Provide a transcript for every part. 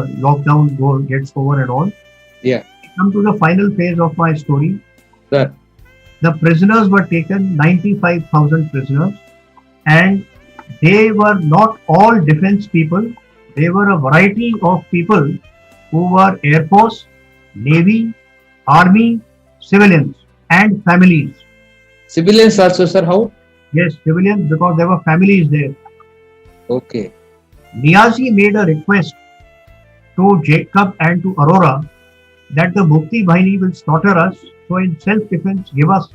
gets over and all. Yeah. Come to the final phase of my story. Sir. The prisoners were taken, 95,000 prisoners, and they were not all defense people. They were a variety of people who were Air Force, Navy, Army, civilians, and families. Civilians also, sir. How? Yes, civilians, because there were families there. Okay. Niazi made a request to Jacob and to Aurora that the Mukti Bahini will slaughter us, so in self-defense give us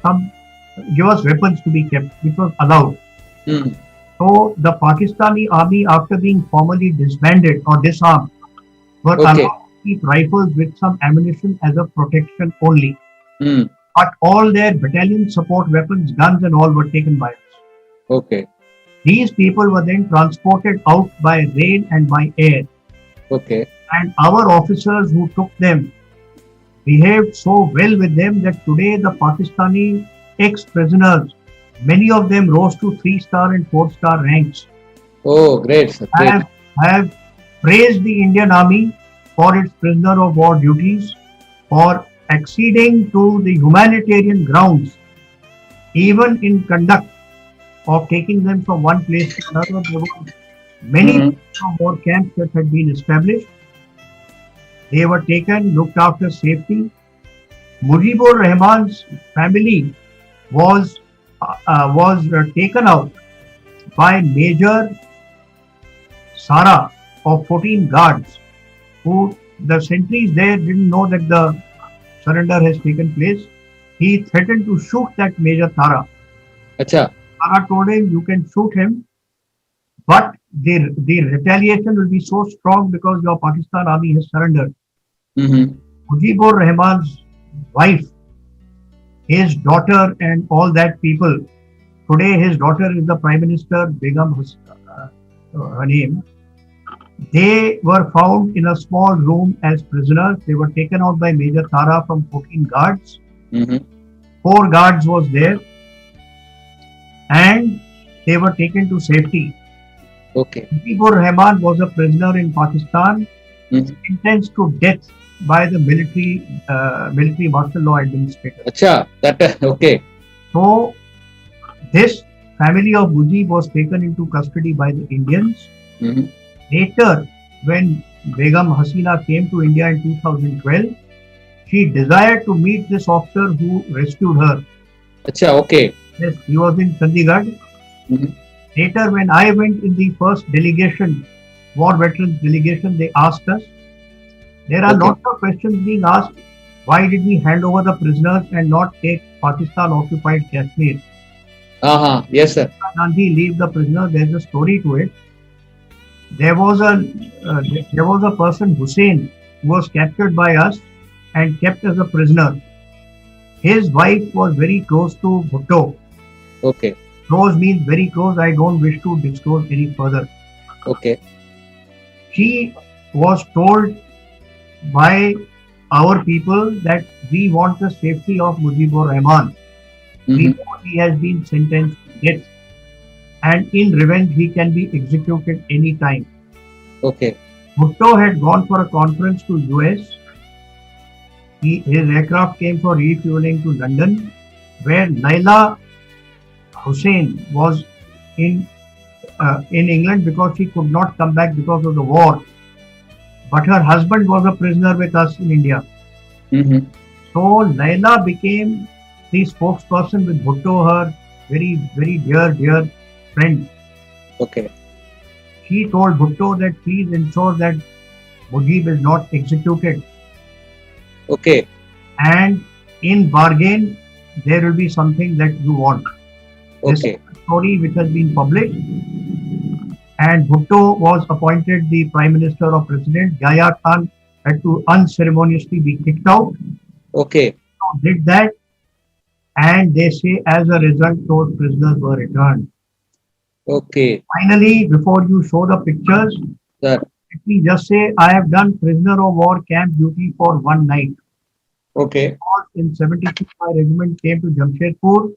weapons to be kept, which was allowed. Hmm. So the Pakistani army, after being formally disbanded or disarmed, were Okay. allowed to keep rifles with some ammunition as a protection only. Hmm. But all their battalion support weapons, guns and all were taken by us. Okay. These people were then transported out by rail and by air. Okay. And our officers who took them behaved so well with them that today the Pakistani ex-prisoners, many of them rose to 3-star and 4-star ranks, Oh, great, sir. Great. have praised the Indian Army for its prisoner of war duties, for acceding to the humanitarian grounds, even in conduct of taking them from one place to another. There were many prisoner of war camps that had been established. They were taken, looked after safety. Mujibur Rahman's family was taken out by Major Sara of 14 guards, who the sentries there didn't know that the surrender has taken place. He threatened to shoot that Major Tara. Acha. Tara told him, "You can shoot him, but the retaliation will be so strong because your Pakistan army has surrendered." Mm-hmm. Mujibur Rahman's wife, his daughter, and all that people. Today, his daughter is the Prime Minister, Begum, her name. They were found in a small room as prisoners. They were taken out by Major Tara from 14 guards. Mm-hmm. 4 guards was there, and they were taken to safety. Okay. Mujibur Rahman was a prisoner in Pakistan, sentenced to death by the military martial law administrator. Acha. That okay. So this family of Mujib was taken into custody by the Indians. Mm-hmm. Later, when Begum Hasina came to India in 2012, she desired to meet this officer who rescued her. Acha. Okay. Yes, he was in Chandigarh. Mm-hmm. Later, when I went in the first delegation, war veterans delegation, they asked us. There are Okay. lots of questions being asked. Why did we hand over the prisoners and not take Pakistan occupied Kashmir? Uh-huh. Yes, sir. Gandhi leave the prisoner. There's a story to it. There was a person, Hussein, who was captured by us and kept as a prisoner. His wife was very close to Bhutto. Okay. Close means very close. I don't wish to disclose any further. Okay. She was told by our people that we want the safety of Mujibur Rahman. We Mm-hmm. know he has been sentenced to death, and in revenge he can be executed any time. Okay. Bhutto had gone for a conference to US. His aircraft came for refueling to London, where Naila Hussain was in England because she could not come back because of the war. But her husband was a prisoner with us in India. Mm-hmm. So Naila became the spokesperson with Bhutto, her very, very dear friend. Okay. She told Bhutto that please ensure that Mujib is not executed, Okay. and in bargain there will be something that you want. This Okay. is a story which has been published, and Bhutto was appointed the Prime Minister or President. Yahya Khan had to unceremoniously be kicked out. Okay. Did that, and they say as a result those prisoners were returned. Okay. Finally, before you show the pictures, Sir. let me just say I have done prisoner of war camp duty for one night. Okay. In 73, my regiment came to Jamshedpur.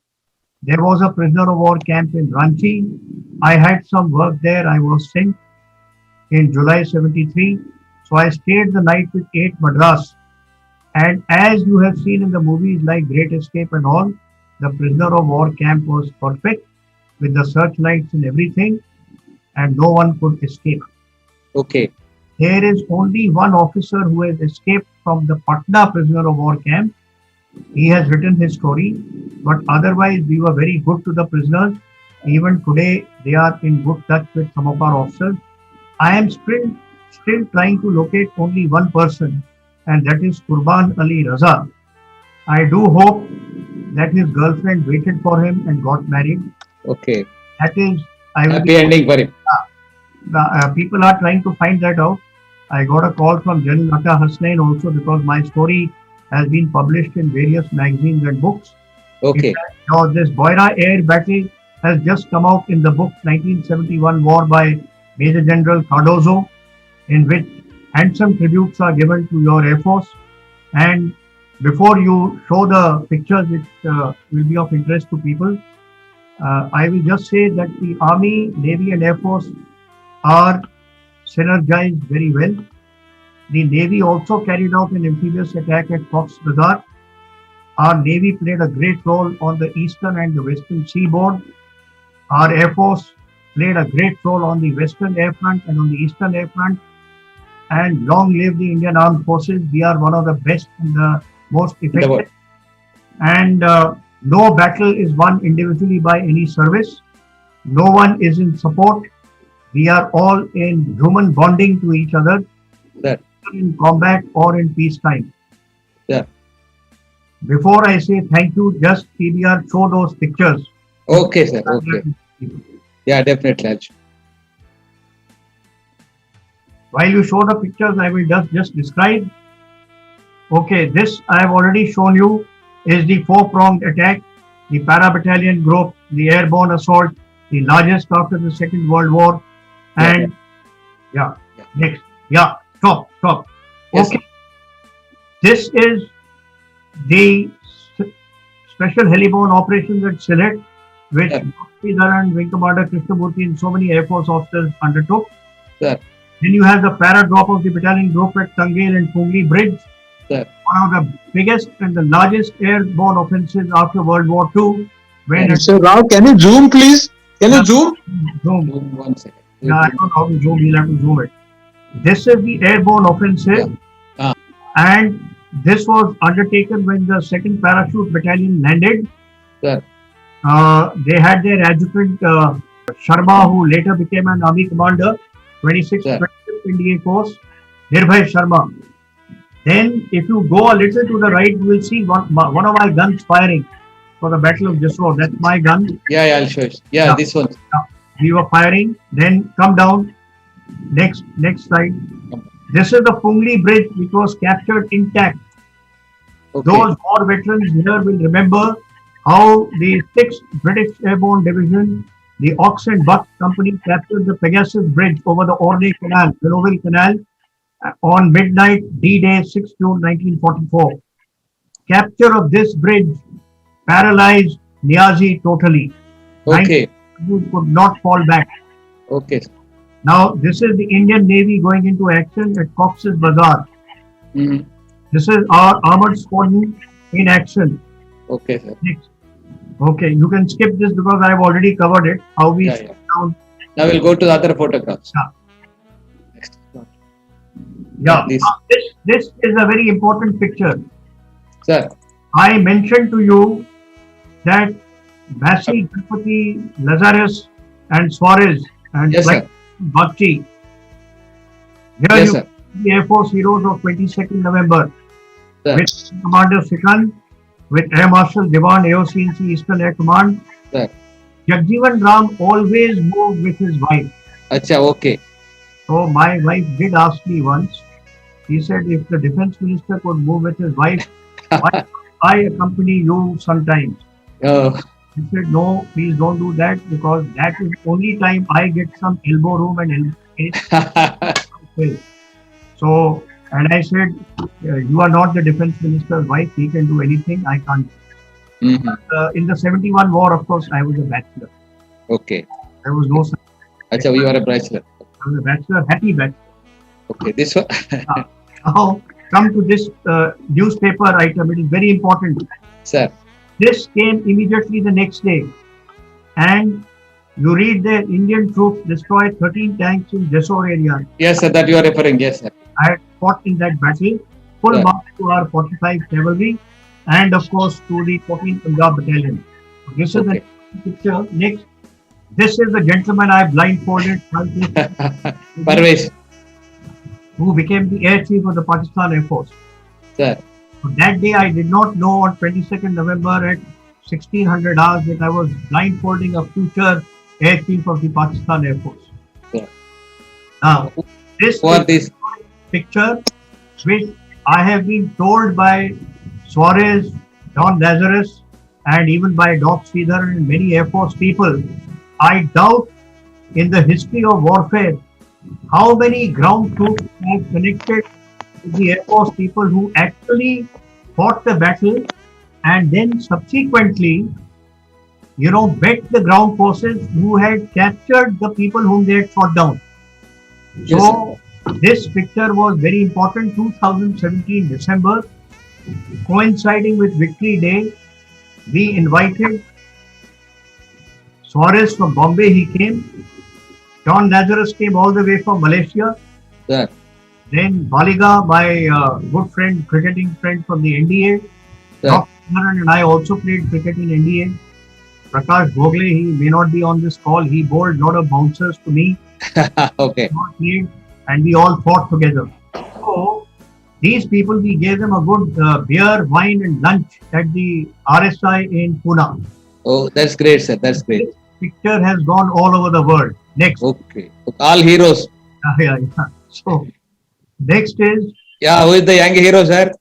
There was a prisoner of war camp in Ranchi. I had some work there. I was sent in July 73. So I stayed the night with 8 Madras. And as you have seen in the movies like Great Escape and all, the prisoner of war camp was perfect with the searchlights and everything, and no one could escape. Okay. There is only one officer who has escaped from the Patna prisoner of war camp. He has written his story, but otherwise, we were very good to the prisoners. Even today, they are in good touch with some of our officers. I am still trying to locate only one person, and that is Qurban Ali Raza. I do hope that his girlfriend waited for him and got married. Okay. That is, I will Happy ending for him. people are trying to find that out. I got a call from General Atta Hasnain also because my story has been published in various magazines and books. Okay. Now, this Boira Air battle has just come out in the book 1971 War by Major General Cardozo, in which handsome tributes are given to your Air Force. And before you show the pictures, which will be of interest to people, I will just say that the Army, Navy, and Air Force are synergized very well. The Navy also carried out an amphibious attack at Cox's Bazar. Our Navy played a great role on the eastern and the western seaboard. Our Air Force played a great role on the western air front and on the eastern air front. And long live the Indian Armed Forces. We are one of the best and the most In the world. effective. And no battle is won individually by any service. No one is in support. We are all in human bonding to each other, Sir. in combat or in peacetime. Sir. Before I say thank you, just PBR show those pictures. Okay, sir. Okay. Yeah, definitely. I'll show. While you show the pictures, I will just describe. Okay, this I have already shown you is the four-pronged attack, the para-battalion group, the airborne assault, the largest after the Second World War. And next. Yeah, stop. Yes, Okay, this is the special heliborne operations at Sylhet, which Sir. Dharan, Wing Commander Krishnamurthy and so many Air Force officers undertook. Sir. Then you have the para drop of the battalion group at Tangel and Pungli Bridge. Sir. One of the biggest and the largest airborne offensives after World War II. When Mr. Rao, can you zoom, please? Can you zoom? zoom. 1 second. Yeah, I don't know how to zoom. You'll have to zoom it. This is the airborne offensive, and this was undertaken when the 2nd Parachute Battalion landed. Sir. They had their adjutant Sharma, who later became an army commander, 26th Sir. 25th NDA course, Nirbhay Sharma. Then, if you go a little to the right, you will see one of my guns firing for the Battle of Jessore. That's my gun. Yeah, I'll show you. Yeah, this one. We were firing. Then come down. Next slide. This is the Pungli Bridge, which was captured intact. Okay. Those war veterans here will remember how the 6th British Airborne Division, the Ox and Bucks Company, captured the Pegasus Bridge over the Orne Canal, Villoville Canal, on midnight D-Day, 6 June 1944. Capture of this bridge paralyzed Niazi totally. Okay. He could not fall back. Okay. Now, this is the Indian Navy going into action at Cox's Bazar. Mhm. This is our armored squadron in action. Okay, sir. Next. Okay, you can skip this because I have already covered it. How we Yeah, sit down. Now we'll go to the other photographs. Yeah. Next. Yeah, This. this is a very important picture. Sir. I mentioned to you that Massey, Ganpati, Lazarus, and Suarez and Yes, sir. Bakshi. Here Yes, you sir. see the Air Force heroes of 22nd November Sir. with Commander Sikand, with Air Marshal Diwan, AOC Eastern Air Command. Sir. Jagjivan Ram always moved with his wife. Acha, okay. So my wife did ask me once. She said, if the defense minister could move with his wife, why don't I accompany you sometimes? Oh, He said, no, please don't do that because that is the only time I get some elbow room and elbow. So, and I said, you are not the defense minister's wife. He can do anything. I can't. Mhm. In the 71 war, of course, I was a bachelor. Okay. There was no such. Acha, you are a bachelor. I was a bachelor, happy bachelor. Okay. This one. Now, come to this newspaper item. It is very important. Sir. This came immediately the next day, and you read there Indian troops destroyed 13 tanks in Jessore area. Yes, sir. That you are referring. Yes, sir. I had fought in that battle. Full Yeah. marks to our 45 cavalry, and of course to the 14th Punjab Battalion. This is Okay. the picture. Next, this is the gentleman I blindfolded, Parvesh. who became the air chief of the Pakistan Air Force. Sir. So that day, I did not know on 22nd November at 1600 hours that I was blindfolding a future air chief of the Pakistan Air Force. Yeah. Now, this Who are is these? picture which I have been told by Suarez, John Lazarus, and even by Doc Sridhar and many Air Force people. I doubt in the history of warfare how many ground troops have connected with the Air Force people who actually fought the battle and then subsequently, bet the ground forces who had captured the people whom they had shot down. Yes, So this picture was very important. 2017 December, coinciding with Victory Day, we invited Suarez from Bombay. He came. John Lazarus came all the way from Malaysia. Sir. Then Baliga, my good friend, cricketing friend from the NDA. Sir. Dr. Naran and I also played cricket in NDA. Prakash Gogle, he may not be on this call. He bowled a lot of bouncers to me. Okay. Not played, and we all fought together. So these people, we gave them a good beer, wine, and lunch at the RSI in Pune. Oh, that's great, sir. That's great. This picture has gone all over the world. Next. Okay. All heroes. Yeah. So next is Yeah, who is the young hero, sir?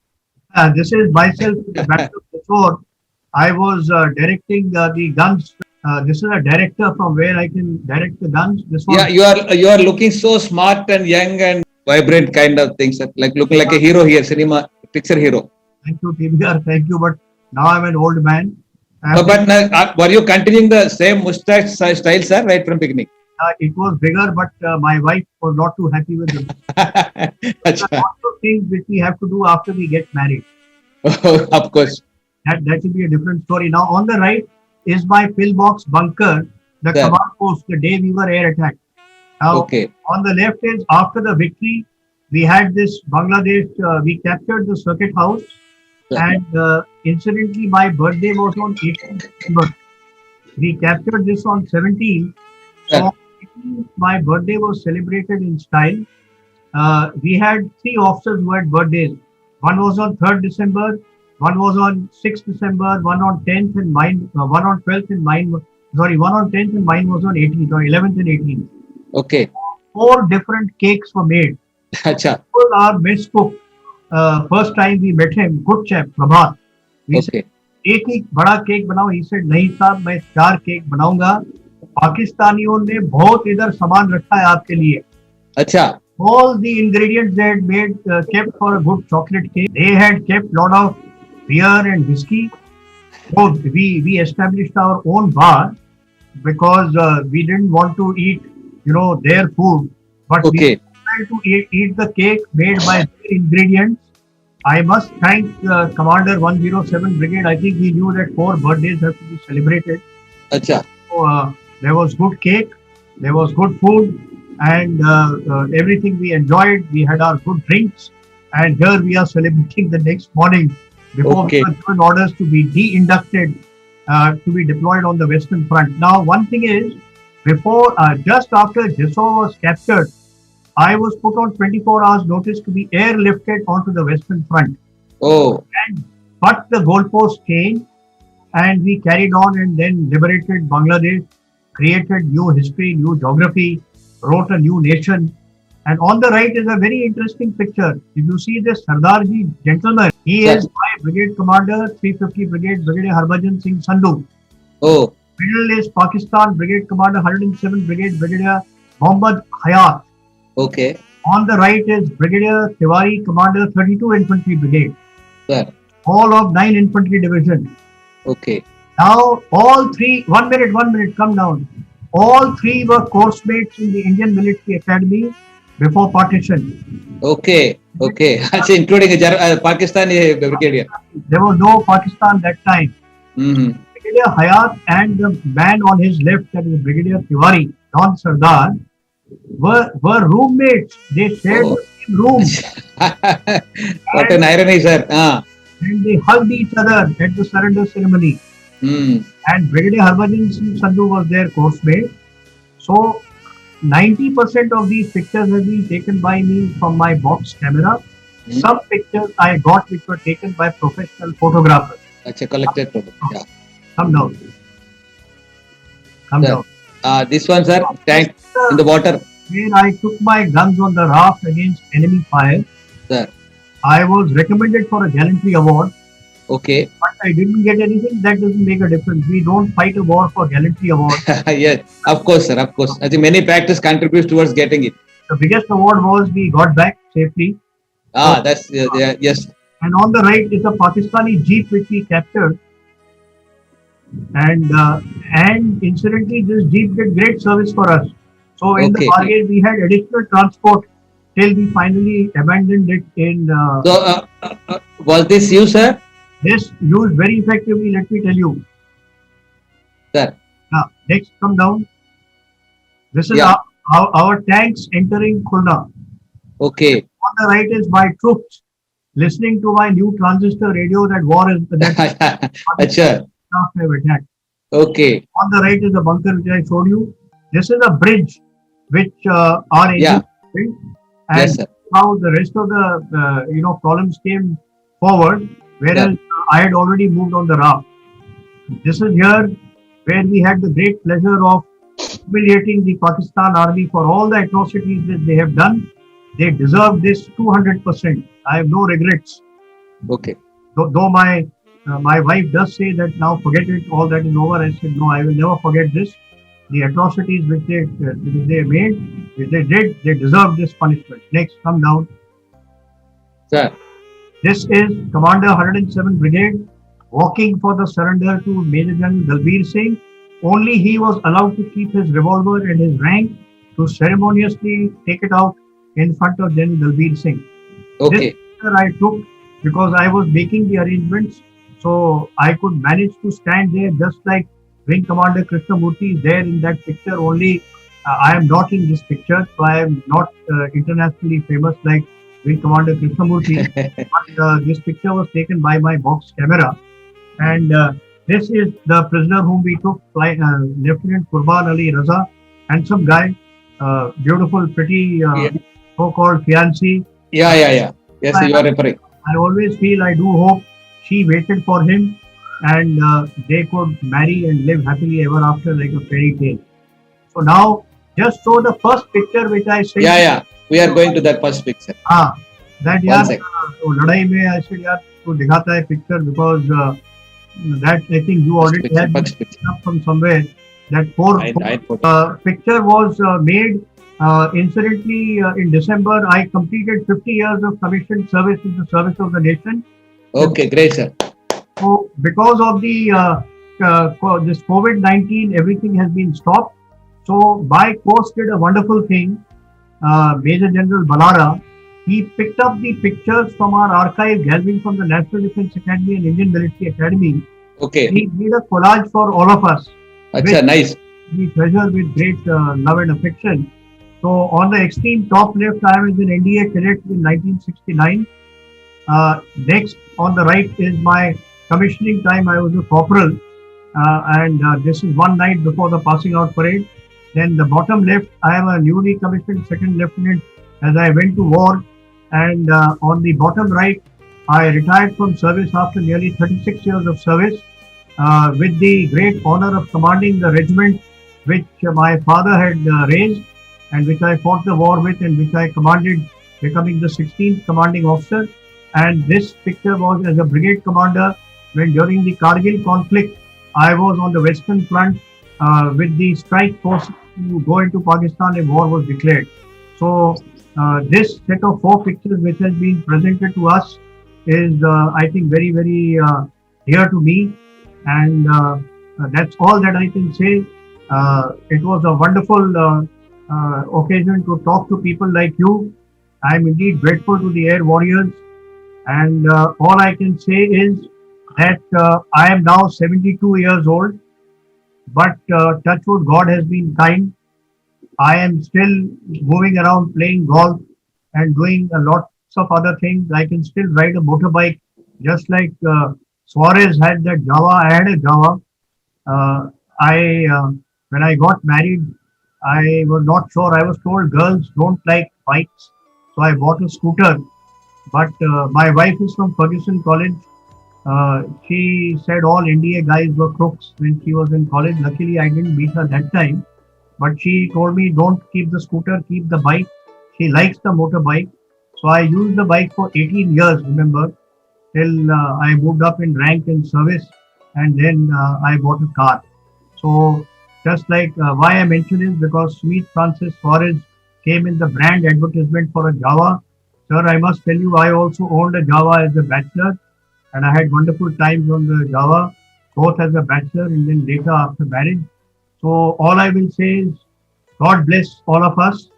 this is myself in the Battle of Jessore. I was directing the guns. This is a director from where I can direct the guns. This one, Yeah, you are looking so smart and young and vibrant kind of things, sir. Like looking like a hero here, cinema picture hero. thank you, TBR, thank you. But now I'm an old man. But were you continuing the same mustache style, sir, right from beginning? It was bigger, but my wife was not too happy with it. There are Acha. lots of things which we have to do after we get married. Of course. That will be a different story. Now, on the right is my pillbox bunker, the Yeah. command post, the day we were air attacked. Now, Okay. on the left is after the victory, we had this Bangladesh, we captured the circuit house, Yeah. and incidentally, my birthday was on 18th December. We captured this on 17th. So, Yeah. my birthday was celebrated in style. We had three officers who had birthdays. One was on 3rd December, one was on 6th December, one on 10th, and one on 12th, and one on 10th, and mine was on 18th, or 11th and 18th. Okay. 4 different cakes were made. Acha. Our mess cook, first time we met him, good chap, Prabhat. We said, Okay. एक ही बड़ा cake बनाओ. He said, नहीं साहब, मैं 4 cake बनाऊंगा. पाकिस्तानियों ने बहुत इधर सामान रखा है आपके लिए. Acha. All the ingredients they had made, kept for a good chocolate cake. They had kept lot of beer and whiskey. So we established our own bar because we didn't want to eat, their food, but Okay. we wanted to eat the cake made by their ingredients. I must thank Commander 107 Brigade. I think he knew that 4 birthdays have to be celebrated. Acha. So, there was good cake, there was good food, and everything we enjoyed. We had our good drinks, and here we are celebrating the next morning before Okay. we were given orders to be de-inducted to be deployed on the Western Front. Now, one thing is, just after Jessore was captured, I was put on 24 hours notice to be airlifted onto the Western Front. Oh. But the goalposts changed, and we carried on and then liberated Bangladesh, created new history, new geography, wrote a new nation. And on the right is a very interesting picture. If you see this Sardarji gentleman, he Sir. is my brigade commander, 350 Brigade, Brigadier Harbhajan Singh Sandhu. Oh. Middle is Pakistan Brigade Commander, 107 Brigade, Brigadier Mohammad Hayat. Okay. On the right is Brigadier Tiwari, Commander, 32 Infantry Brigade, Sir. all of 9 Infantry Division. Okay. Now, all 3, 1 minute, come down. All 3 were course mates in the Indian Military Academy, before partition. Okay, okay. Actually, including a Pakistani brigadier. There was no Pakistan that time. Hmm. Brigadier Hayat and the man on his left, that is Brigadier Tiwari, Don Sardar, were roommates. They shared Oh. the same room What an irony, sir. and they hugged each other at the surrender ceremony. Hmm. And Brigadier Harbhajan Singh Sandhu was their course mate. So 90% of these pictures have been taken by me from my box camera. Hmm. Some pictures I got which were taken by professional photographers. That's a collected photo. Yeah. Come down. Come Sir. down. This one, sir, tank in the water. Where I took my guns on the raft against enemy fire. Sir. I was recommended for a gallantry award, Okay. but I didn't get anything. That doesn't make a difference. We don't fight a war for gallantry award. Yes, of course, sir. Of course. I think many factors contribute towards getting it. The biggest award was we got back safely. That's yes. And on the right is a Pakistani jeep which we captured. And incidentally, this jeep did great service for us. So in the Okay, bargain, we had additional transport till we finally abandoned it in So, was this you, sir? this used very effectively. Let me tell you. Sir. Next, come down. This is Yeah. our tanks entering Khulna. Okay. On the right is my troops listening to my new transistor radio that war is that Acha. aircraft have attacked. Okay. On the right is the bunker which I showed you. This is a bridge which our Yeah. agents built, and Yes, sir. how the rest of the problems came forward, whereas I had already moved on the raft. This is here where we had the great pleasure of humiliating the Pakistan army for all the atrocities that they have done. They deserve this 200%. I have no regrets. Okay. Though my wife does say that now forget it, all that is over. I said no, I will never forget this. The atrocities which they made, which they did, they deserve this punishment. Next, come down. Sir. This is Commander 107 Brigade walking for the surrender to Major General Dalbir Singh. Only he was allowed to keep his revolver and his rank to ceremoniously take it out in front of General Dalbir Singh. Okay. This picture I took because I was making the arrangements, so I could manage to stand there just like Wing Commander Krishnamurthy is there in that picture. Only I am not in this picture, so I am not internationally famous like Wing Commander Krishnamurthy. But this picture was taken by my box camera, and this is the prisoner whom we took, Lieutenant Qurban Ali Raza, handsome guy, beautiful, pretty, so-called fiancée. Yeah. Yes, you are referring. I always feel, I do hope she waited for him and they could marry and live happily ever after like a fairy tale. So now, just show the first picture which I sent. Yeah. We are going to that first picture. That One sec. तो लड़ाई में I said यार तो दिखाता है picture because that I think you already Picture, had first picture. up from somewhere. That I photo. picture was made incidentally in December. I completed 50 years of commissioned service in the service of the nation. Okay, great, sir. So because of the this COVID-19, everything has been stopped. So by Coast did a wonderful thing. Major General Balara, he picked up the pictures from our archive gathering from the National Defence Academy and Indian Military Academy. Okay. He made a collage for all of us. Acha, nice. We treasure with great love and affection. So on the extreme top left, I was an NDA cadet in 1969. Next on the right is my commissioning time. I was a corporal, and this is one night before the passing out parade. Then the bottom left, I am a newly commissioned second lieutenant as I went to war. And on the bottom right, I retired from service after nearly 36 years of service with the great honor of commanding the regiment which my father had raised and which I fought the war with and which I commanded, becoming the 16th commanding officer. And this picture was as a brigade commander when during the Kargil conflict, I was on the Western Front with the strike force to go into Pakistan if war was declared. So this set of 4 pictures which has been presented to us is, I think, very, very dear to me. And that's all that I can say. It was a wonderful occasion to talk to people like you. I am indeed grateful to the Air Warriors, and all I can say is that I am now 72 years old, but touchwood, God has been kind. I am still moving around playing golf and doing a lots of other things. I can still ride a motorbike, just like Suarez had that Java. I had a Java. I When I got married, I was not sure. I was told girls don't like bikes, so I bought a scooter. But my wife is from Ferguson College. She said all NDA guys were crooks when she was in college. Luckily, I didn't meet her that time. But she told me, don't keep the scooter, keep the bike. She likes the motorbike. So I used the bike for 18 years, remember, till I moved up in rank in service, and then I bought a car. So just like why I mention is because Sweet Francis Suarez came in the brand advertisement for a Java. Sir, I must tell you, I also owned a Java as a bachelor, and I had wonderful times on the Java, both as a bachelor and then later after marriage. So all I will say is God bless all of us.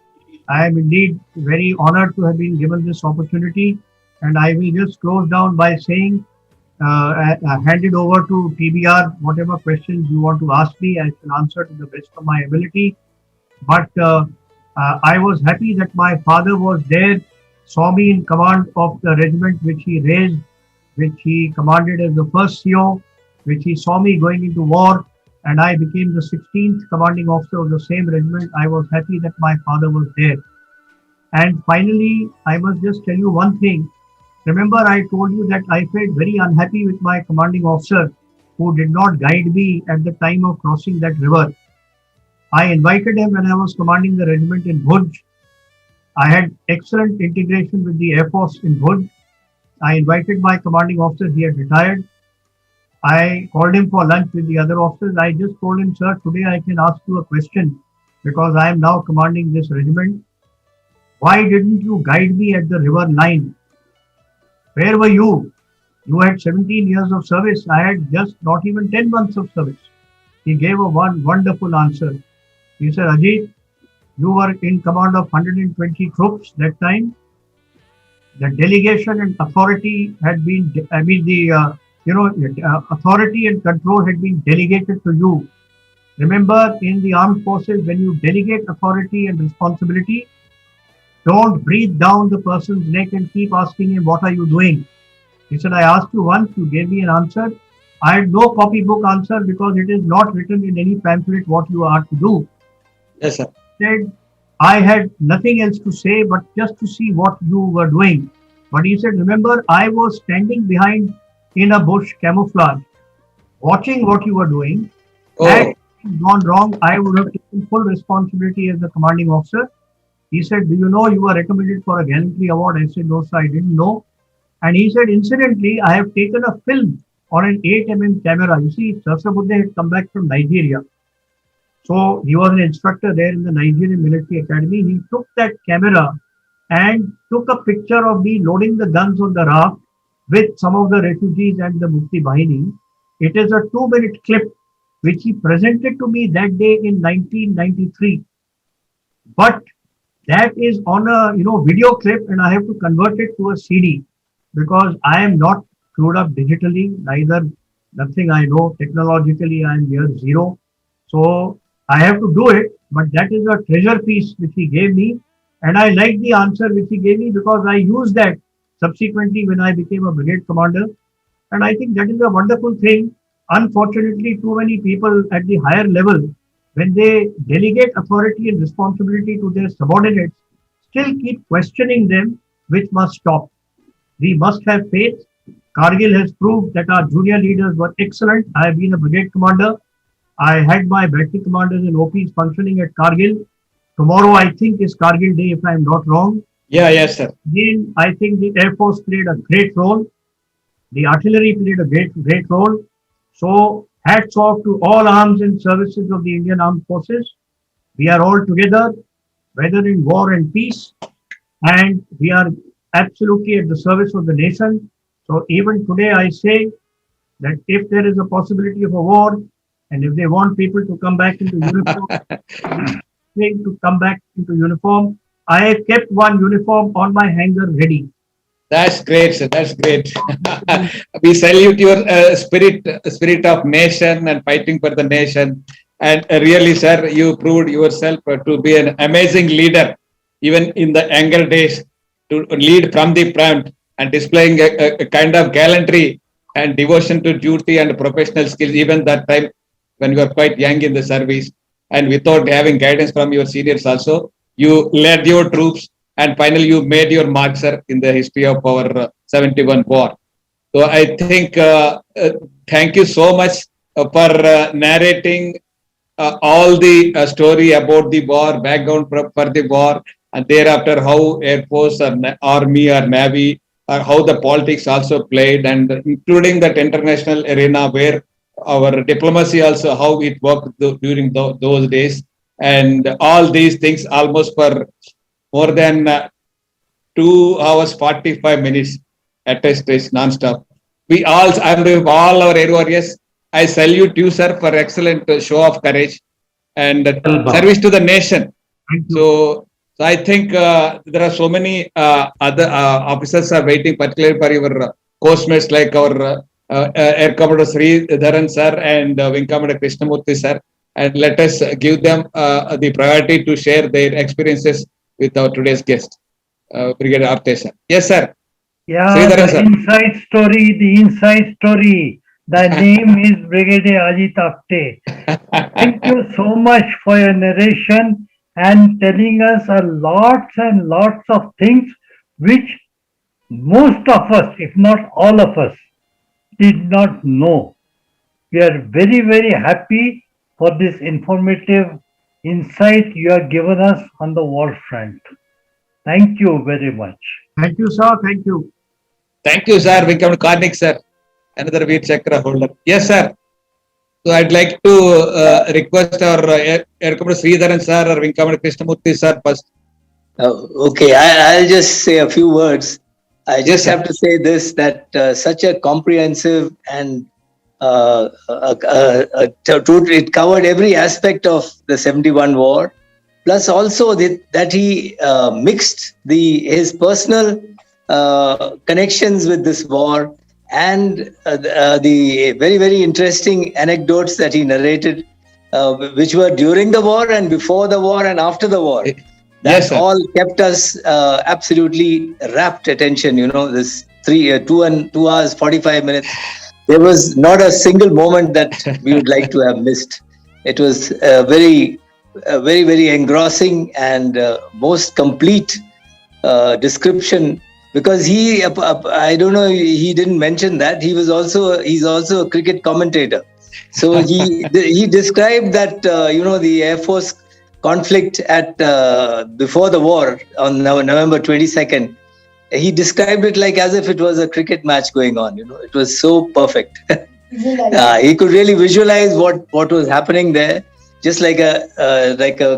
I am indeed very honored to have been given this opportunity, and I will just close down by saying, hand it over to TBR. Whatever questions you want to ask me, I shall answer to the best of my ability. But I was happy that my father was there, saw me in command of the regiment which he raised, which he commanded as the first CO, which he saw me going into war, and I became the 16th commanding officer of the same regiment. I was happy that my father was there. And finally, I must just tell you one thing. Remember, I told you that I felt very unhappy with my commanding officer who did not guide me at the time of crossing that river. I invited him when I was commanding the regiment in Bhuj. I had excellent integration with the Air Force in Bhuj. I invited my commanding officer, he had retired. I called him for lunch with the other officers. I just told him, sir, today I can ask you a question because I am now commanding this regiment. Why didn't you guide me at the river line? Where were you? You had 17 years of service. I had just not even 10 months of service. He gave a one wonderful answer. He said, Ajit, you were in command of 120 troops that time. The delegation and authority had been, authority and control had been delegated to you. Remember, in the armed forces, when you delegate authority and responsibility, don't breathe down the person's neck and keep asking him, what are you doing? He said, I asked you once, you gave me an answer. I had no copybook answer because it is not written in any pamphlet what you are to do. Yes, sir. He said, I had nothing else to say but just to see what you were doing. But he said, remember, I was standing behind in a bush camouflage, watching what you were doing. Oh, Had it gone wrong, I would have taken full responsibility as the commanding officer. He said, do you know you were recommended for a gallantry award? I said, no, sir, I didn't know. And he said, incidentally, I have taken a film on an 8mm camera. You see, Sahasrabudhe had come back from Nigeria. So he was an instructor there in the Nigerian Military Academy. He took that camera and took a picture of me loading the guns on the raft with some of the refugees and the Mukti Bahini. It is a 2-minute clip which he presented to me that day in 1993. But that is on a video clip, and I have to convert it to a CD because I am not screwed up digitally, nothing I know technologically. I am near zero, so I have to do it. But that is a treasure piece which he gave me, and I like the answer which he gave me because I used that subsequently when I became a brigade commander, and I think that is a wonderful thing. Unfortunately, too many people at the higher level, when they delegate authority and responsibility to their subordinates, still keep questioning them, which must stop. We must have faith. Kargil has proved that our junior leaders were excellent. I have been a brigade commander. I had my battery commanders and OPs functioning at Kargil. Tomorrow, I think, is Kargil Day, if I am not wrong. yeah, yes, sir. Again, I think the Air Force played a great role. The artillery played a great role. So, hats off to all arms and services of the Indian Armed Forces. We are all together, whether in war and peace, and we are absolutely at the service of the nation. So, even today, I say that if there is a possibility of a war, and if they want people to come back into uniform, preparing to come back into uniform. I have kept one uniform on my hanger ready. That's great, sir. That's great. We salute your spirit of nation and fighting for the nation. And really, sir, you proved yourself to be an amazing leader, even in the younger days, to lead from the front and displaying a kind of gallantry and devotion to duty and professional skills, even that time when you were quite young in the service. And without having guidance from your seniors also, you led your troops and finally you made your mark, sir, in the history of our 71 war. So I think thank you so much for narrating all the story about the war, background for the war, and thereafter how Air Force or Army or Navy or how the politics also played, and including that international arena where our diplomacy also how it worked during those days, and all these things almost for more than 2 hours 45 minutes at a stretch non-stop. We all, I'm with all our air warriors. I salute you, sir, for excellent show of courage and service to the nation. Thank you. So I think there are so many other officers are waiting, particularly for your course like our Air Commodore Sri Dharan sir and Wing Commander Krishnamurthy sir. And let us give them the priority to share their experiences with our today's guest, Brigadier Apte sir. Yes, sir. Yeah, Sridharan, the sir. inside story. The name is Brigadier Ajit Apte. Thank you so much for your narration and telling us a lots and lots of things which most of us, if not all of us, did not know. We are very, very happy for this informative insight you have given us on the war front. Thank you very much. Thank you, sir. Thank you. Thank you, sir. Wing Commander Karnik sir, another Veer Chakra holder. Yes, sir. So I'd like to request our Air Commander Sridharan sir or Wing Commander Krishnamurthy sir first. Okay, I'll just say a few words. I Yes, just sir. have to say this, that such a comprehensive and it covered every aspect of the 71 war. Plus also that he mixed his personal connections with this war and the very, very interesting anecdotes that he narrated, which were during the war and before the war and after the war. That Yes, sir. all kept us absolutely rapt attention. You know, this 2 hours 45 minutes. There was not a single moment that we would like to have missed. It was very, very engrossing and most complete description. Because I don't know, he didn't mention that he's also a cricket commentator. So he described that the Air Force conflict at before the war on November 22nd. He described it like as if it was a cricket match going on. It was so perfect. He could really visualize what was happening there, just like a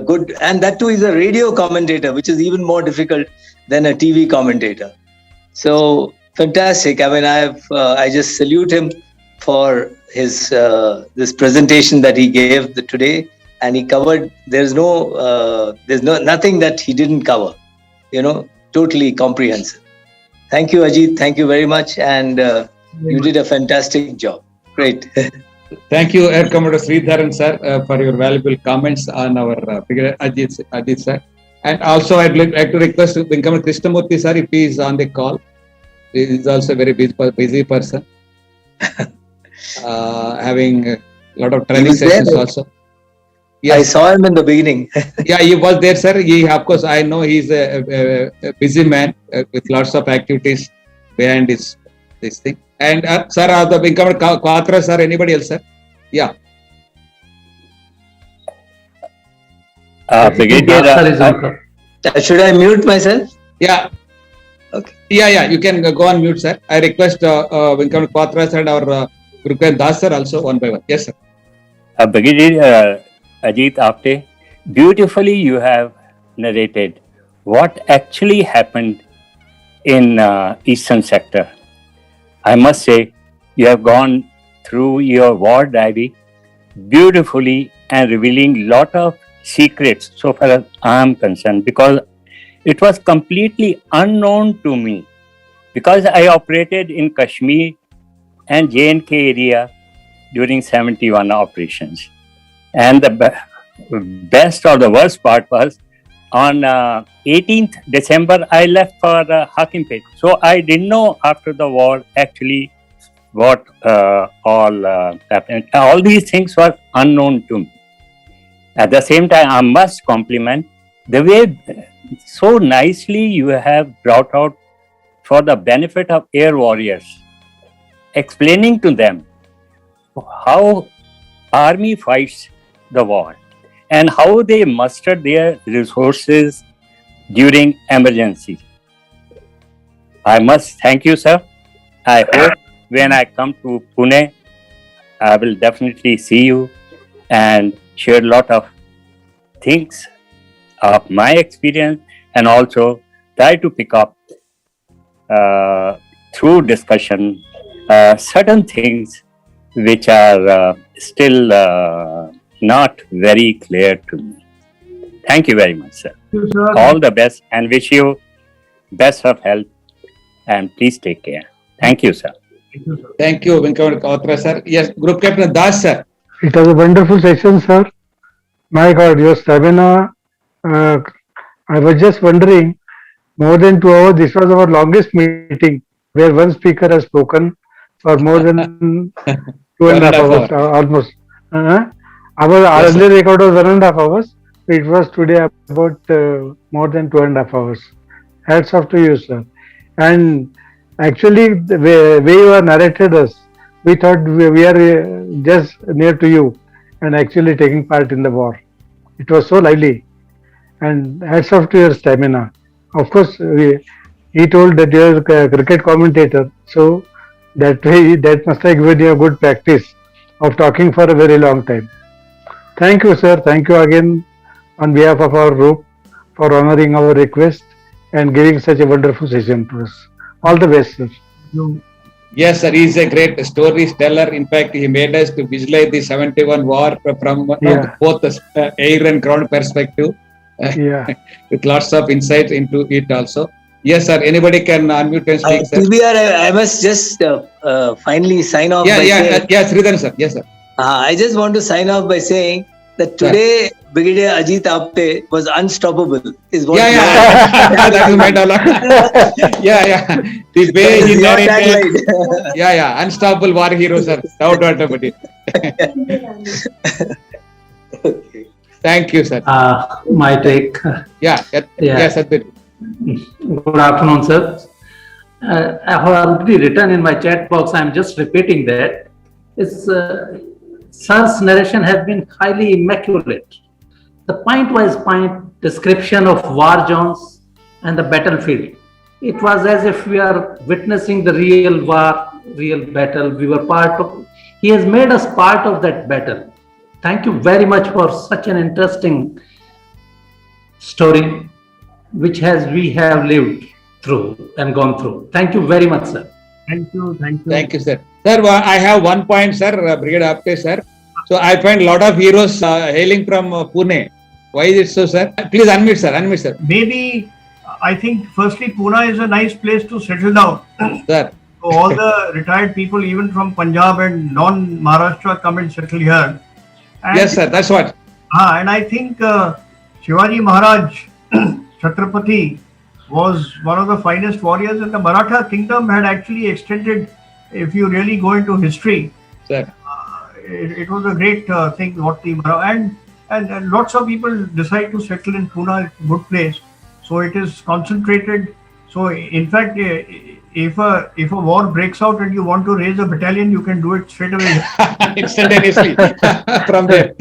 good, and that too is a radio commentator, which is even more difficult than a TV commentator. So fantastic. I mean, I just salute him for his this presentation that he gave today, and he covered. There's nothing that he didn't cover. Totally comprehensive. Thank you, Ajit. Thank you very much, and you did a fantastic job. Great. Thank you, Air Commodore Sridharan sir, for your valuable comments on our Brigadier Ajit sir. And also, I'd like to request Wing Commander Krishnamurthy sir, if he is on the call. He is also a very busy person, having a lot of training sessions also. Yes. I saw him in the beginning. Yeah, he was there, sir. Of course, I know he's a busy man with lots of activities behind this thing. And sir, the Wing Commander Quatra sir, anybody else, sir? Yeah. Brigadier, should I mute myself? Yeah. Okay. Yeah. You can go on mute, sir. I request Wing Commander Quatra sir and our Gurukhan Das sir also one by one. Yes, sir. Brigadier Ajit Apte, beautifully you have narrated what actually happened in Eastern Sector. I must say, you have gone through your war diary beautifully and revealing lot of secrets so far as I am concerned, because it was completely unknown to me, because I operated in Kashmir and J&K area during 71 operations. And the best or the worst part was on 18th December, I left for Hakimpet. So I didn't know after the war actually what all happened. All these things were unknown to me. At the same time, I must compliment the way so nicely you have brought out for the benefit of air warriors, explaining to them how army fights the war and how they muster their resources during emergency. I must thank you, sir. I hope when I come to Pune, I will definitely see you and share a lot of things of my experience, and also try to pick up through discussion certain things which are still not very clear to me. Thank you very much, sir. Thank you, sir. All the best and wish you best of health, and please take care. Thank you, sir. Thank you, sir. Thank you, Venkat Kawatra, sir. Yes, Group Captain Das, sir. It was a wonderful session, sir. My God, your stamina. I was just wondering, more than 2 hours, this was our longest meeting where one speaker has spoken for more than 2.5 hours, almost. Our earlier record was 1.5 hours. It was today about more than 2.5 hours. Hats off to you, sir. And actually, the way you have narrated us, we thought we are just near to you and actually taking part in the war. It was so lively. And hats off to your stamina. Of course, he told that you are a cricket commentator, so that way that must have given you a good practice of talking for a very long time. Thank you, sir. Thank you again on behalf of our group for honoring our request and giving such a wonderful session to us. All the best, sir. Yes, sir. He is a great storyteller. In fact, he made us to visualize the 71 war from both the air and ground perspective. With lots of insight into it also. Yes, sir. Anybody can unmute and speak, sir. TBR, I must just finally sign off by saying, Sridhar, sir. Yes, sir. I just want to sign off by saying that today Brigadier Ajit Apte was unstoppable. Is what That is my dialogue. The way he narrated. Unstoppable war hero, sir. No doubt about it. Thank you, sir. My take. Yes, sir. Good afternoon, sir. I have already written in my chat box. I am just repeating that. Sir's narration has been highly immaculate. The point-wise point description of war zones and the battlefield. It was as if we are witnessing the real war, real battle. We were part of. He has made us part of that battle. Thank you very much for such an interesting story, which we have lived through and gone through. Thank you very much, sir. Thank you. Thank you, sir. Sir, I have one point, sir, Brigadier Apte, sir. So I find a lot of heroes hailing from Pune. Why is it so, sir? Please unmute, sir. Maybe, I think, firstly, Pune is a nice place to settle down. Sir. So all the retired people, even from Punjab and non-Maharashtra, come and settle here. And, yes, sir. That's what. And I think Shivaji Maharaj, Chhatrapati, was one of the finest warriors, and the Maratha kingdom had actually extended. If you really go into history, sir, it was a great thing. What the and lots of people decide to settle in Pune. It's a good place, so it is concentrated. So in fact, if a war breaks out and you want to raise a battalion, you can do it straight away. Instantaneously from there,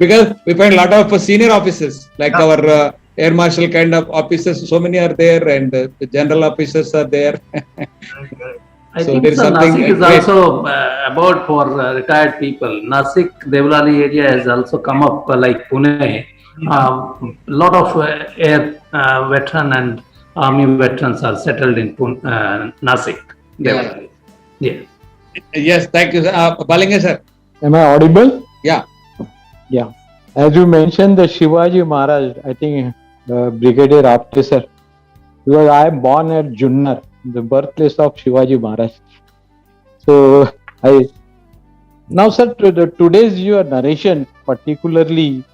because we find a lot of senior officers like our air marshal kind of officers. So many are there, and the general officers are there. I think Nasik is also about for retired people. Nasik, Devlali area has also come up like Pune. Lot of air veteran and army veterans are settled in Nasik. Yeah. Yeah. Yes, thank you, sir. Balinga, sir. Am I audible? Yeah. Yeah. As you mentioned, the Shivaji Maharaj, I think Brigadier Apte sir, because I am born at Junnar, the birthplace of Shivaji Maharaj. So I now, sir, today's your narration, particularly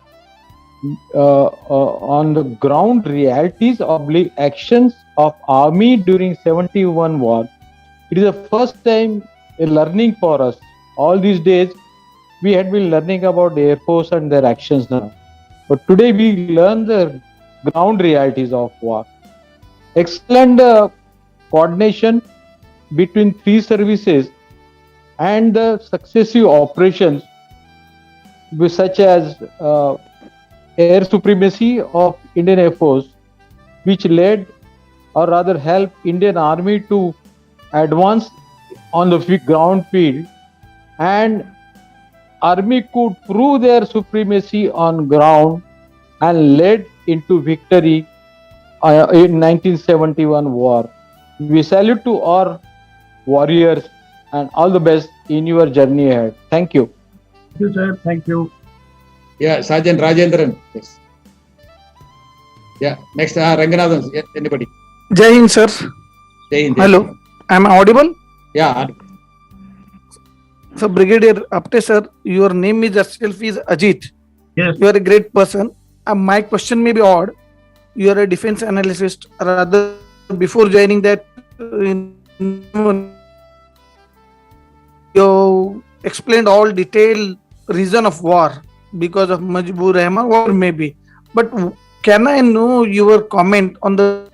on the ground realities oblique actions of army during 71 war. It is the first time a learning for us. All these days, we had been learning about the Air Force and their actions now. But today we learn the ground realities of war. Excellent coordination between three services and the successive operations such as air supremacy of Indian Air Force, which led or rather helped Indian Army to advance on the ground field, and Army could prove their supremacy on ground and led into victory in 1971 war. We salute to our warriors and all the best in your journey ahead. Thank you. Thank you, sir. Thank you. Yeah, Sergeant Rajendran. Yes. Yeah, next Ranganathan. Yeah, anybody? Jai Hind, sir. Jai Hind. Hello. Am I audible? Yeah. So, Brigadier Apte, sir, your name is itself is Ajit. Yes. You are a great person. My question may be odd. You are a defense analyst. Rather, before joining that, you explained all detailed reason of war because of Majboor Rahman or maybe. But can I know your comment on the?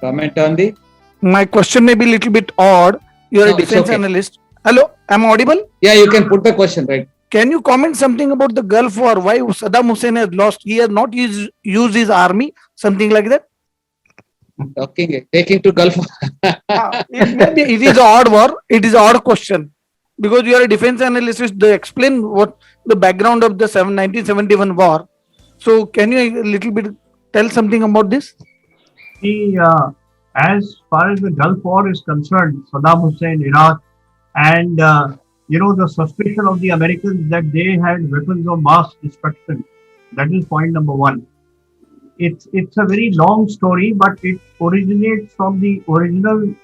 Comment on the? My question may be a little bit odd. You are No, a it's defense okay. analyst. Hello, am I audible? Yeah, you can put the question, right? Can you comment something about the Gulf War? Why Saddam Hussein has lost? He has not used his army, something like that. Taking to Gulf. It is an odd war. It is an odd question because you are a defense analyst. They explain what the background of the 1971 war. So, can you a little bit tell something about this? As far as the Gulf War is concerned, Saddam Hussein, Iraq, and the suspicion of the Americans that they had weapons of mass destruction. That is point number one. It's a very long story, but it originates from the original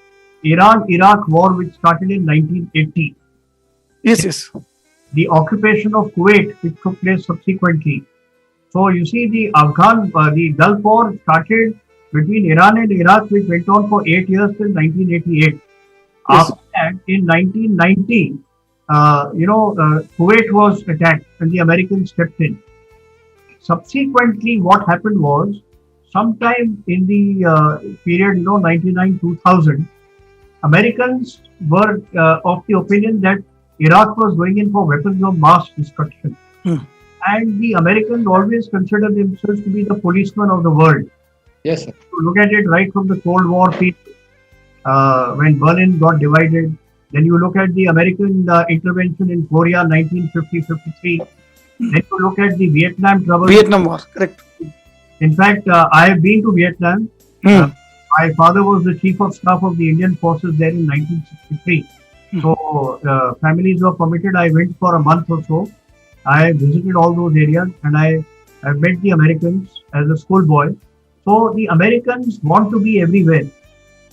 Iran-Iraq war, which started in 1980. Yes. The occupation of Kuwait, which took place subsequently. So you see, the Gulf War started between Iran and Iraq, which went on for 8 years till 1988. Yes. After that, in 1990, Kuwait was attacked and the Americans stepped in. Subsequently, what happened was, sometime in the period 99-2000, Americans were of the opinion that Iraq was going in for weapons of mass destruction. And the Americans always considered themselves to be the policemen of the world. Yes, sir. To look at it right from the Cold War period, when Berlin got divided. Then you look at the American intervention in Korea, 1950-53. Then you look at the Vietnam trouble. Vietnam War, correct. In fact, I have been to Vietnam. My father was the chief of staff of the Indian forces there in 1963. So families were permitted. I went for a month or so. I visited all those areas and I met the Americans as a schoolboy. So the Americans want to be everywhere.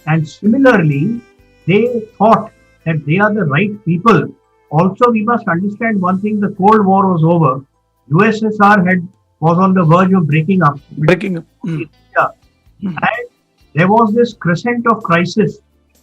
And similarly, they thought that they are the right people. Also, we must understand one thing: the Cold War was over. USSR was on the verge of breaking up. And there was this crescent of crisis.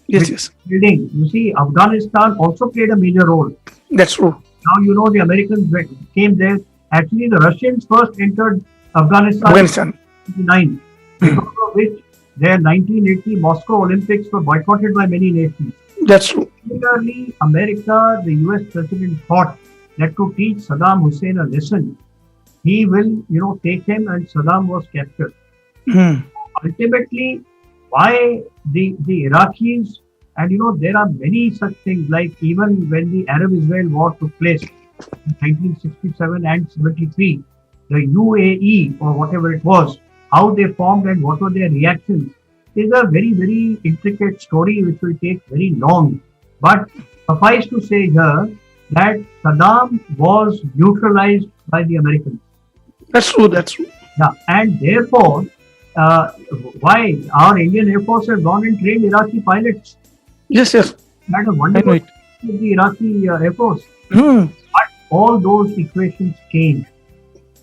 Yes. Building. You see, Afghanistan also played a major role. That's true. Now the Americans came there. Actually, the Russians first entered Afghanistan in 1999, because of which their 1980 Moscow Olympics were boycotted by many nations. That's true. Similarly, America, the US president thought that to teach Saddam Hussein a lesson, he will, take him, and Saddam was captured. Ultimately, why the Iraqis, and there are many such things, like even when the Arab-Israel war took place in 1967 and 73, the UAE or whatever it was, how they formed and what were their reactions, is a very, very intricate story which will take very long. But suffice to say here that Saddam was neutralized by the Americans. That's true. That's true. Yeah, and therefore, why our Indian Air Force has gone and trained Iraqi pilots. Yes, yes. That a I know wonderful it. with the Iraqi Air Force. Hmm. But all those equations change,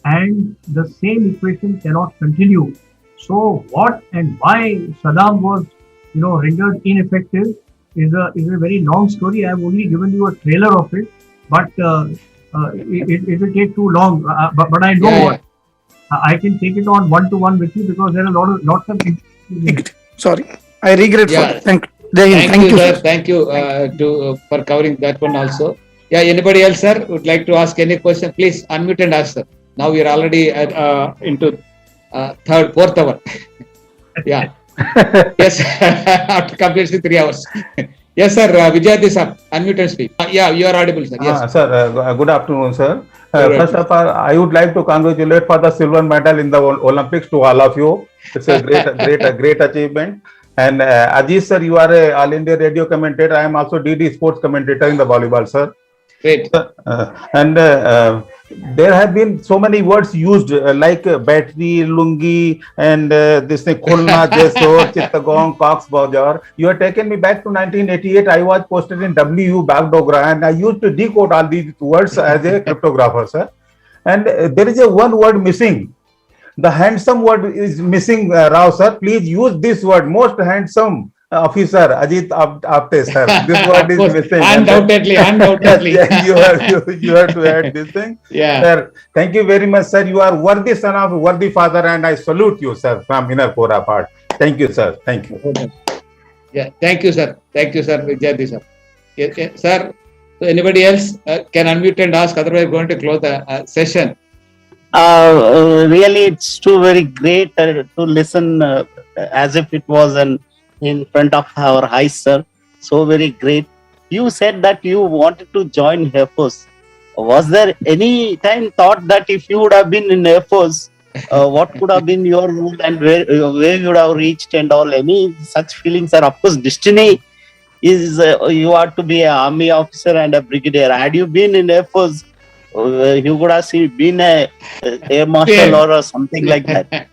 and the same equation cannot continue. So, what and why Saddam was, rendered ineffective is a very long story. I have only given you a trailer of it, but it will take too long. But I know Yeah, what I can take it on one-to-one with you because there are lots of. Sorry. I regret for Yeah. that. Thank you. Thank you, sir. Thank you for covering that one also. Yeah, anybody else, sir, would like to ask any question? Please unmute and ask, sir. Now we are already into fourth hour. Yeah. Yes, after completely 3 hours. Yes, sir. Vijayati sir, unmute and speak. Yeah, you are audible, sir. Yes. Sir, good afternoon, sir. Good First of all, I would like to congratulate for the silver medal in the Olympics to all of you. It's a great achievement. And Ajit sir, you are a All India Radio commentator. I am also DD Sports commentator in the volleyball, sir. Great. There have been so many words used like battery, lungi, and this thing, khulna, jesor, chittagong, cox, bajar. You have taken me back to 1988. I was posted in WU Bagdogra, and I used to decode all these words as a cryptographer, sir. And there is one word missing. The handsome word is missing, Rao sir. Please use this word, most handsome officer, Ajit Apte sir. This word is missing. Undoubtedly. Yeah, you have to add this thing. Yeah. Sir, thank you very much, sir. You are worthy son of a worthy father, and I salute you, sir, from inner core of heart. Thank you, sir. Thank you. Yeah. Thank you, sir. Thank you, sir. Vijayati sir. Yeah, sir. So anybody else can unmute and ask. Otherwise, we're going to close the session. Really, it's too very great to listen as if it was in front of our eyes, sir. So very great. You said that you wanted to join Air Force. Was there any time thought that if you would have been in Air Force, what could have been your role and where you would have reached and all? Any such feelings, sir? Of course, destiny is you are to be an army officer and a brigadier. Had you been in Air Force, you could have been a air marshal or something like that.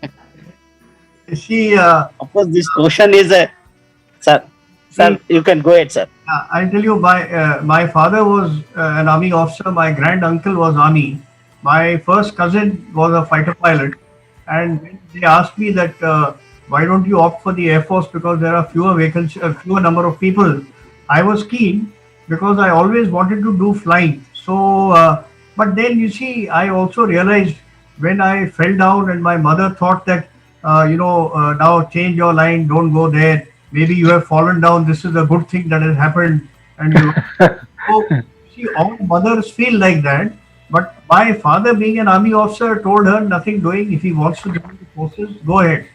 See, of course, this question is sir, you can go ahead, sir. I'll tell you, my father was an army officer. My grand uncle was army. My first cousin was a fighter pilot, and when they asked me that why don't you opt for the Air Force because there are fewer number of people, I was keen because I always wanted to do flying. So. But then you see, I also realized when I fell down and my mother thought that, now change your line, don't go there. Maybe you have fallen down. This is a good thing that has happened. And so, see, all mothers feel like that. But my father, being an army officer, told her nothing doing. If he wants to join the forces, go ahead.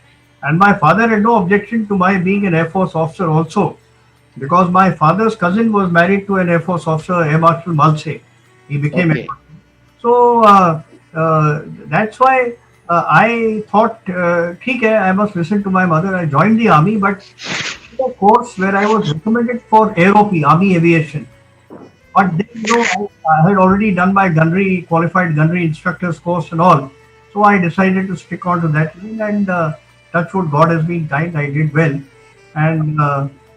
And my father had no objection to my being an Air Force officer also, because my father's cousin was married to an Air Force officer, Air Marshal Malse. He became Air Marshal. So that's why I thought, I must listen to my mother. I joined the army, but a course where I was recommended for AeroP, Army Aviation. But then, I had already done my qualified gunnery instructor's course and all. So I decided to stick on to that line, and touch wood, God has been kind. I did well. And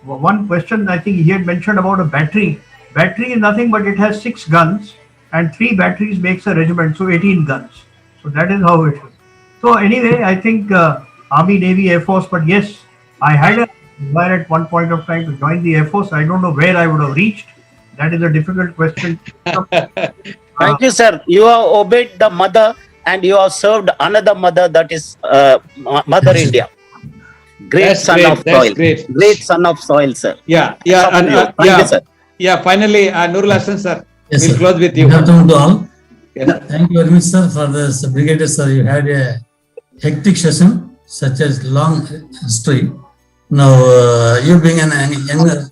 one question I think he had mentioned about a battery. Battery is nothing but it has 6 guns. And 3 batteries makes a regiment, so 18 guns. So that is how it is. So anyway, I think Army, Navy, Air Force, but yes, I had a desire at one point of time to join the Air Force. I don't know where I would have reached. That is a difficult question. Thank you, sir. You have obeyed the mother and you have served another mother, that is Mother India. Great son of soil. Great son of soil, sir. Yeah. Thank you, sir. Yeah, finally, Nurul Hasan, sir. Yes, we'll close with you. Good afternoon to all. Yes. Thank you very much, sir, for this brigadier, sir. You had a hectic session, such as long history. Now, you being an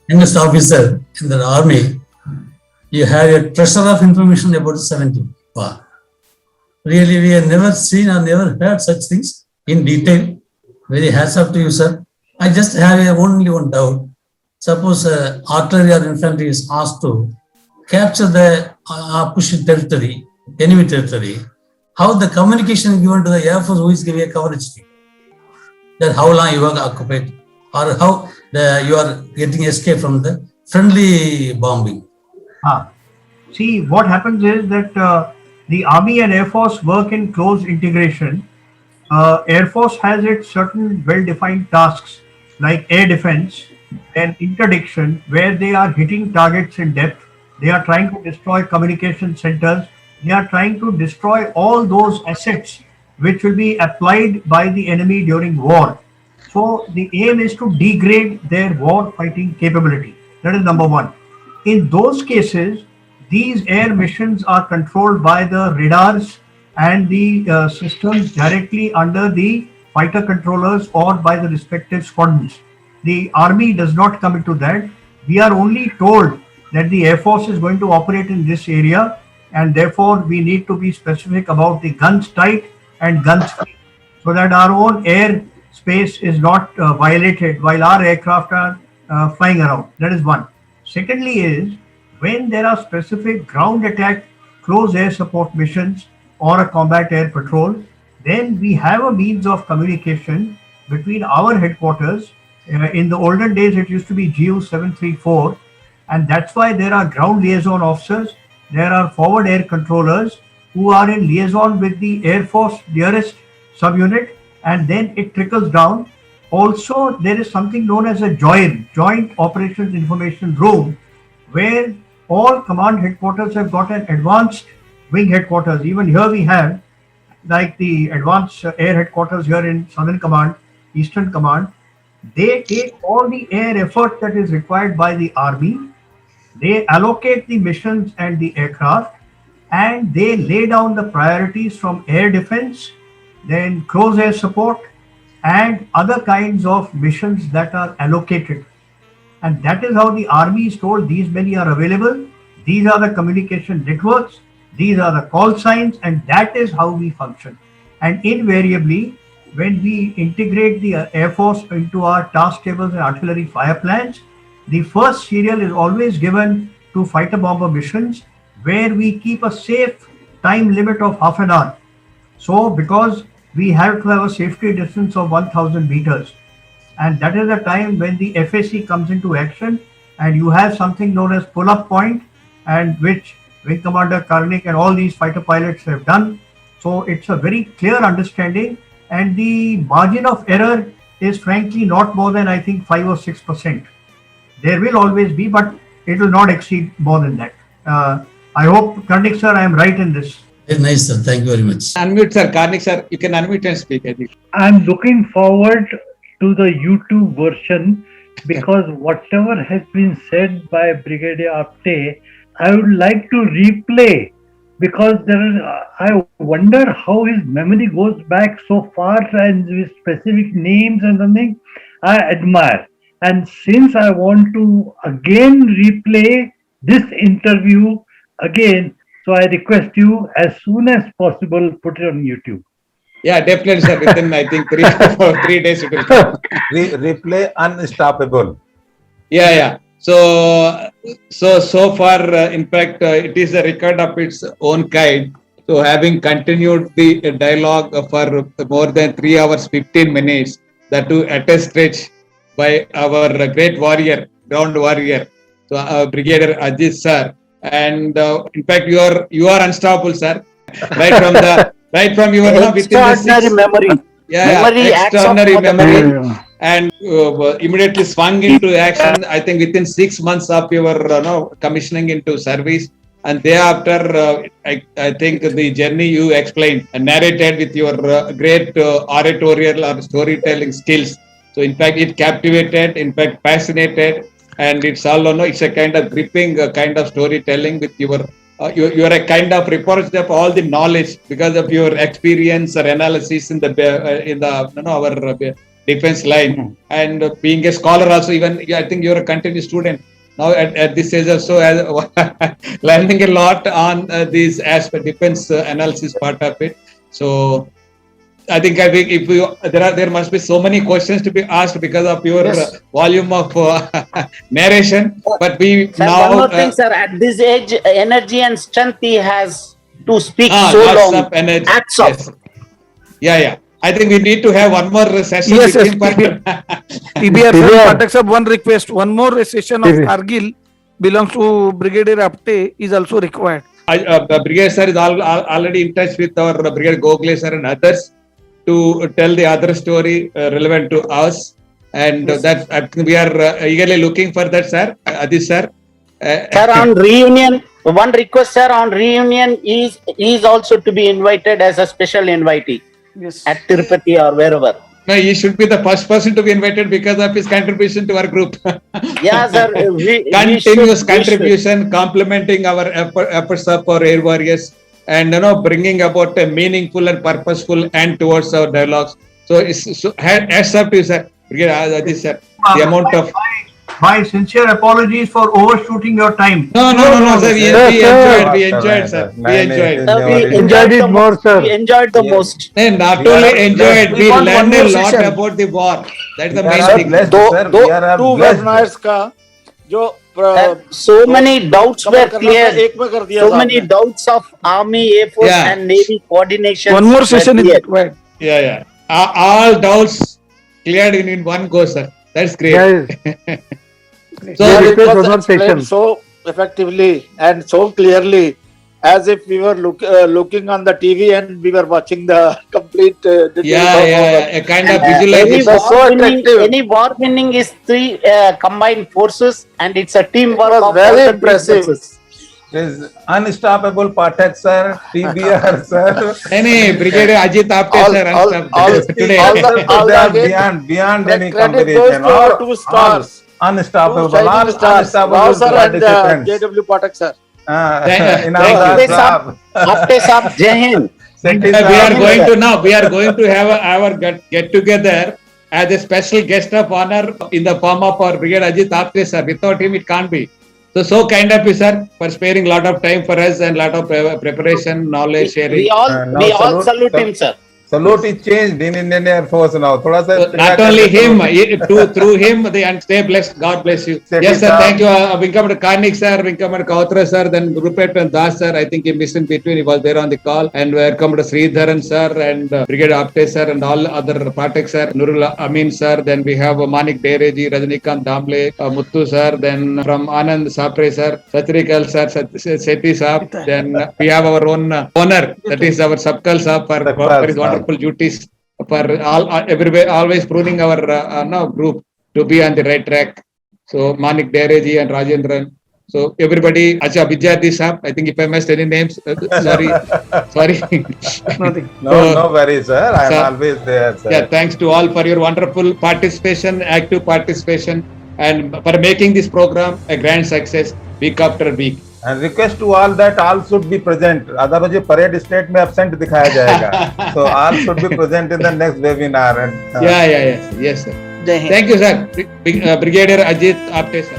youngest officer in the army, you have a treasure of information about the 70. Wow. Really, we have never seen or never heard such things in detail. Very hats off to you, sir. I just have only one doubt. Suppose artillery or infantry is asked to capture the opposition territory, enemy territory, how the communication is given to the Air Force who is giving a coverage to you. That how long you are occupied or how you are getting escape from the friendly bombing. See, what happens is that the Army and Air Force work in close integration. Air Force has its certain well-defined tasks like air defense and interdiction, where they are hitting targets in depth. They are trying to destroy communication centers. They are trying to destroy all those assets which will be applied by the enemy during war. So the aim is to degrade their war fighting capability. That is number one. In those cases, these air missions are controlled by the radars and the systems directly under the fighter controllers or by the respective squadrons. The Army does not come into that. We are only told that the Air Force is going to operate in this area, and therefore we need to be specific about the guns tight and guns free, so that our own air space is not violated while our aircraft are flying around. That is one. Secondly is, when there are specific ground attack, close air support missions or a combat air patrol, then we have a means of communication between our headquarters. In the olden days, it used to be GU 734, and that's why there are ground liaison officers. There are forward air controllers who are in liaison with the Air Force nearest subunit, and then it trickles down. Also, there is something known as a Joint Operations Information Room, where all command headquarters have got an advanced wing headquarters. Even here we have, like the advanced air headquarters here in Southern Command, Eastern Command. They take all the air effort that is required by the Army. They allocate the missions and the aircraft, and they lay down the priorities from air defense, then close air support, and other kinds of missions that are allocated. And that is how the Army is told these many are available, these are the communication networks, these are the call signs, and that is how we function. And invariably, when we integrate the Air Force into our task tables and artillery fire plans, the first serial is always given to fighter bomber missions, where we keep a safe time limit of half an hour. So because we have to have a safety distance of 1000 meters, and that is the time when the FAC comes into action, and you have something known as pull-up point, and which Wing Commander Karnik and all these fighter pilots have done. So it's a very clear understanding, and the margin of error is frankly not more than, I think, 5 or 6%. There will always be, but it will not exceed more than that. I hope, Karnik sir, I am right in this. Very nice, sir. Thank you very much. Unmute, sir. Karnik, sir. You can unmute and speak, I think. I'm looking forward to the YouTube version, because whatever has been said by Brigadier Apte, I would like to replay, because I wonder how his memory goes back so far and with specific names and something. I admire. And since I want to again replay this interview again, so I request you as soon as possible, put it on YouTube. Yeah, definitely, sir. Within, I think, 3 days it will come. Replay unstoppable. Yeah. So far, in fact, it is a record of its own kind. So having continued the dialogue for more than 3 hours, 15 minutes, that too at a stretch by our great warrior, ground warrior, so Brigadier Ajit sir. And in fact, you are unstoppable, sir. Right from your extraordinary memory. Extraordinary memory. And immediately swung into action. I think within 6 months of your commissioning into service, and thereafter, I think the journey you explained and narrated with your great oratorial or storytelling skills. So in fact, it captivated, in fact, fascinated, and it's all it's a kind of gripping kind of storytelling with you are a kind of repository of all the knowledge because of your experience or analysis in our defense line, and being a scholar also. Even I think you're a continuous student now at this age also, learning a lot on this aspect, defense analysis part of it. So I think if there must be so many questions to be asked because of your volume of narration. But Sir, one more thing, sir. At this age, energy and strength he has to speak Ah, so lots long. of energy. Hats off. Yes. Yeah. I think we need to have one more session. Yes, with yes, him for- TBR sir, TBR. Pathak sir, one request. One more session of TBR. Kargil belongs to Brigadier Apte is also required. Brigadier sir is already in touch with our Brigadier Gokhale sir and others to tell the other story relevant to us. And Yes. that I think we are eagerly looking for that, sir. Adi sir. Sir, on reunion, one request, sir, on reunion is also to be invited as a special invitee Yes. at Tirupati or wherever. No, he should be the first person to be invited because of his contribution to our group. Yeah, sir. We Continuous should. contribution, complementing our efforts of our air warriors, and bringing about a meaningful and purposeful end towards our dialogues. So, hats up to you, sir. Brigadier sir. The amount of My sincere apologies for overshooting your time. no, sir. We enjoyed, sir. We enjoyed. Sir, we Enjoyed it more, sir. We enjoyed the most. And not We only are enjoyed, blessed. we We want learned one a more lot session. about the war. That's the We main are thing. blessed, दो sir. दो We are to blessed. वेबनार्स का जो So many doubts were cover करना था, cleared. एक में कर दिया So साहब many ने। doubts of Army, Air Force, Yeah. and Navy coordination. One more session is cleared. required. Yeah. All doubts cleared in one go, sir. That's great. Guys, So, we Sir, it request was one more explained session. so effectively and so clearly, as if we were looking on the TV and we were watching the complete. details yeah. A kind of visualization. so Any war winning is three combined forces, and it's a teamwork. It was of very all the three impressive. forces. Is unstoppable Pathak sir, TBR sir. Any Brigadier Ajit Apte, sir, today. They are beyond any Credit goes comparison. to our two stars. Unstoppable, Two shining stars. Rao sir and participants. JW Pathak sir. Apte Saab, Apte Saab, Jai Hind. We are going to have our get together as a special guest of honor in the form of our Brigadier Ajit Apte, sir. Without him, it can't be. So kind of you, sir, for sparing lot of time for us and lot of preparation, knowledge sharing. We all salute him, sir. Salute is changed in Indian Air Force now. Thoda sa Not only him, through him, and stay blessed. God bless you. Yes, sir. Thank you. Welcome to Karnik, sir. Welcome to Kautra, sir. Then Rupert and Das, sir. I think he missed in between. He was there on the call. And welcome to Sridharan, sir, and Brigadier Apte, sir, and all other Pathak, sir. Nurul Amin, sir. Then we have Manik Dereji, Rajnikant Damble, Muttu, sir. Then from Anand Sapre, sir, Satrikal, sir, Seti, sir. Then we have our own owner, that is our Sabkal, sir, for his wonderful duties for everywhere, always pruning our group to be on the right track. So Manik Dereji and Rajendran. So everybody, Acha Vidyarthi Sahab, I think if I missed any names, sorry. Nothing. No worries, sir. I Sir. am always there, sir. Yeah, thanks to all for your wonderful participation, active participation, and for making this program a grand success week after week. And request to all that all should be present. Otherwise, parade state में absent दिखाया जाएगा. So all should be present in the next webinar. And, Yes, sir. Jai Hind. Thank you, sir. Brigadier Ajit Apte, sir.